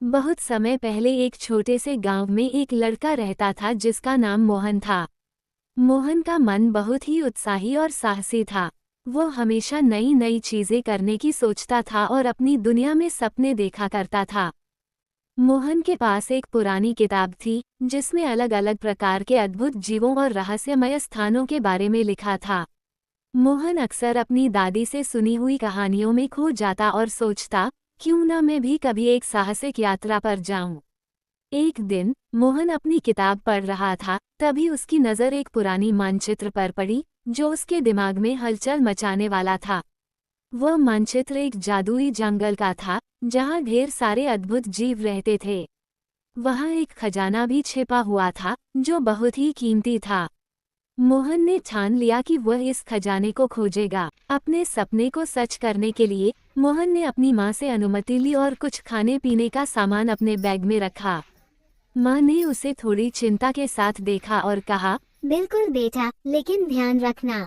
बहुत समय पहले एक छोटे से गांव में एक लड़का रहता था जिसका नाम मोहन था। मोहन का मन बहुत ही उत्साही और साहसी था। वो हमेशा नई नई चीजें करने की सोचता था और अपनी दुनिया में सपने देखा करता था। मोहन के पास एक पुरानी किताब थी जिसमें अलग अलग प्रकार के अद्भुत जीवों और रहस्यमय स्थानों के बारे में लिखा था। मोहन अक्सर अपनी दादी से सुनी हुई कहानियों में खो जाता और सोचता, क्यों ना मैं भी कभी एक साहसिक यात्रा पर जाऊं। एक दिन मोहन अपनी किताब पढ़ रहा था, तभी उसकी नज़र एक पुरानी मानचित्र पर पड़ी जो उसके दिमाग में हलचल मचाने वाला था। वह मानचित्र एक जादुई जंगल का था जहां ढेर सारे अद्भुत जीव रहते थे। वहां एक खजाना भी छिपा हुआ था जो बहुत ही कीमती था। मोहन ने ठान लिया कि वह इस खजाने को खोजेगा। अपने सपने को सच करने के लिए मोहन ने अपनी माँ से अनुमति ली और कुछ खाने पीने का सामान अपने बैग में रखा। माँ ने उसे थोड़ी चिंता के साथ देखा और कहा, बिल्कुल बेटा, लेकिन ध्यान रखना,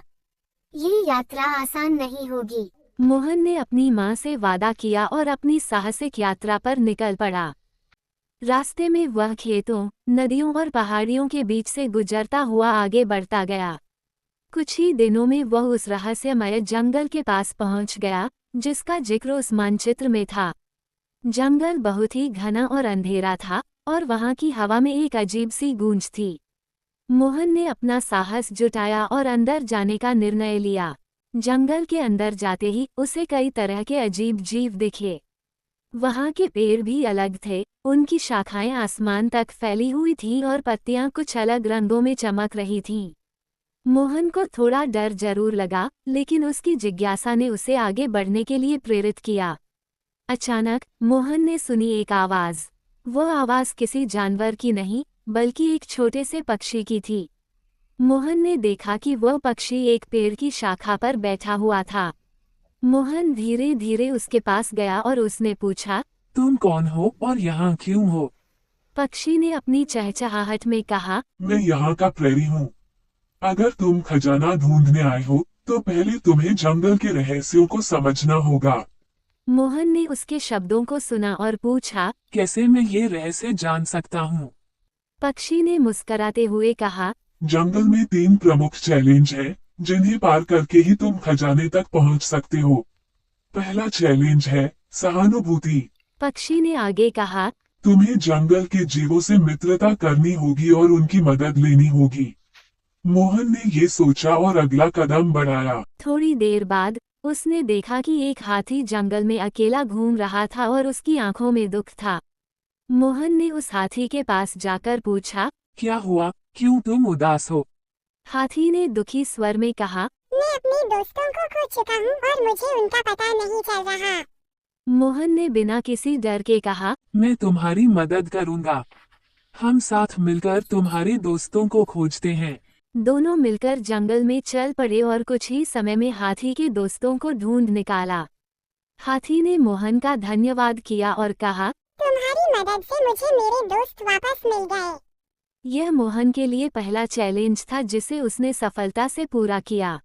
ये यात्रा आसान नहीं होगी। मोहन ने अपनी माँ से वादा किया और अपनी साहसिक यात्रा पर निकल पड़ा। रास्ते में वह खेतों, नदियों और पहाड़ियों के बीच से गुजरता हुआ आगे बढ़ता गया। कुछ ही दिनों में वह उस रहस्यमय जंगल के पास पहुंच गया जिसका जिक्र उस मानचित्र में था। जंगल बहुत ही घना और अंधेरा था और वहां की हवा में एक अजीब सी गूंज थी। मोहन ने अपना साहस जुटाया और अंदर जाने का निर्णय लिया। जंगल के अंदर जाते ही उसे कई तरह के अजीब जीव दिखे। वहां के पेड़ भी अलग थे, उनकी शाखाएं आसमान तक फैली हुई थीं और पत्तियां कुछ अलग रंगों में चमक रही थीं। मोहन को थोड़ा डर जरूर लगा, लेकिन उसकी जिज्ञासा ने उसे आगे बढ़ने के लिए प्रेरित किया। अचानक मोहन ने सुनी एक आवाज। वह आवाज किसी जानवर की नहीं, बल्कि एक छोटे से पक्षी की थी। मोहन ने देखा कि वह पक्षी एक पेड़ की शाखा पर बैठा हुआ था। मोहन धीरे धीरे उसके पास गया और उसने पूछा, तुम कौन हो और यहाँ क्यों हो? पक्षी ने अपनी चहचहाहट में कहा, मैं यहाँ का प्रहरी हूँ। अगर तुम खजाना ढूंढने आए हो, तो पहले तुम्हें जंगल के रहस्यों को समझना होगा। मोहन ने उसके शब्दों को सुना और पूछा, कैसे मैं ये रहस्य जान सकता हूँ? पक्षी ने मुस्कराते हुए कहा, जंगल में 3 प्रमुख चैलेंज हैं, जिन्हें पार करके ही तुम खजाने तक पहुँच सकते हो। पहला चैलेंज है सहानुभूति। पक्षी ने आगे कहा, तुम्हें जंगल के जीवों से मित्रता करनी होगी और उनकी मदद लेनी होगी। मोहन ने ये सोचा और अगला कदम बढ़ाया। थोड़ी देर बाद उसने देखा कि एक हाथी जंगल में अकेला घूम रहा था और उसकी आंखों में दुख था। मोहन ने उस हाथी के पास जाकर पूछा, क्या हुआ, क्यों तुम उदास हो? हाथी ने दुखी स्वर में कहा, मैं अपने दोस्तों को खो चुका हूँ और मुझे उनका पता नहीं चल रहा। मोहन ने बिना किसी डर के कहा, मैं तुम्हारी मदद करूँगा। हम साथ मिलकर तुम्हारे दोस्तों को खोजते हैं। दोनों मिलकर जंगल में चल पड़े और कुछ ही समय में हाथी के दोस्तों को ढूंढ निकाला। हाथी ने मोहन का धन्यवाद किया और कहा, तुम्हारी मदद से मुझे मेरे दोस्त वापस मिल गए। यह मोहन के लिए पहला चैलेंज था जिसे उसने सफलता से पूरा किया।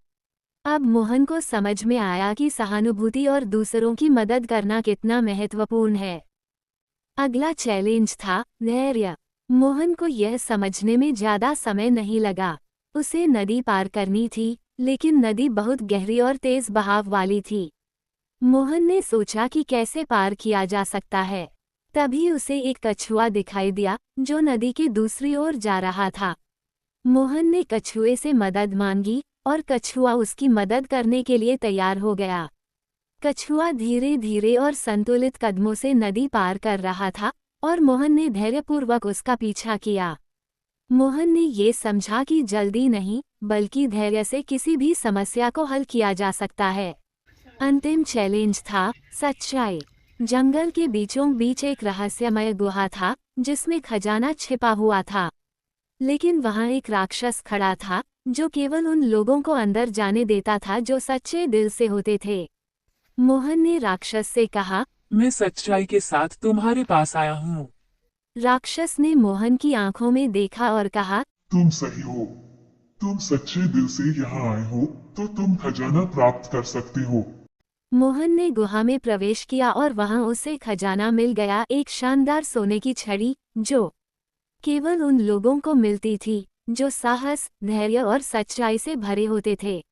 अब मोहन को समझ में आया कि सहानुभूति और दूसरों की मदद करना कितना महत्वपूर्ण है। अगला चैलेंज था धैर्य। मोहन को यह समझने में ज्यादा समय नहीं लगा। उसे नदी पार करनी थी, लेकिन नदी बहुत गहरी और तेज बहाव वाली थी। मोहन ने सोचा कि कैसे पार किया जा सकता है। तभी उसे एक कछुआ दिखाई दिया जो नदी के दूसरी ओर जा रहा था। मोहन ने कछुए से मदद मांगी और कछुआ उसकी मदद करने के लिए तैयार हो गया। कछुआ धीरे धीरे और संतुलित कदमों से नदी पार कर रहा था और मोहन ने धैर्यपूर्वक उसका पीछा किया। मोहन ने ये समझा कि जल्दी नहीं, बल्कि धैर्य से किसी भी समस्या को हल किया जा सकता है। अंतिम चैलेंज था सच्चाई। जंगल के बीचों बीच एक रहस्यमय गुहा था जिसमें खजाना छिपा हुआ था। लेकिन वहां एक राक्षस खड़ा था जो केवल उन लोगों को अंदर जाने देता था जो सच्चे दिल से होते थे। मोहन ने राक्षस से कहा, मैं सच्चाई के साथ तुम्हारे पास आया हूँ। राक्षस ने मोहन की आंखों में देखा और कहा, तुम सही हो। तुम सच्चे दिल से यहाँ आए हो, तो तुम खजाना प्राप्त कर सकते हो। मोहन ने गुहा में प्रवेश किया और वहां उसे खजाना मिल गया, एक शानदार सोने की छड़ी जो केवल उन लोगों को मिलती थी जो साहस, धैर्य और सच्चाई से भरे होते थे।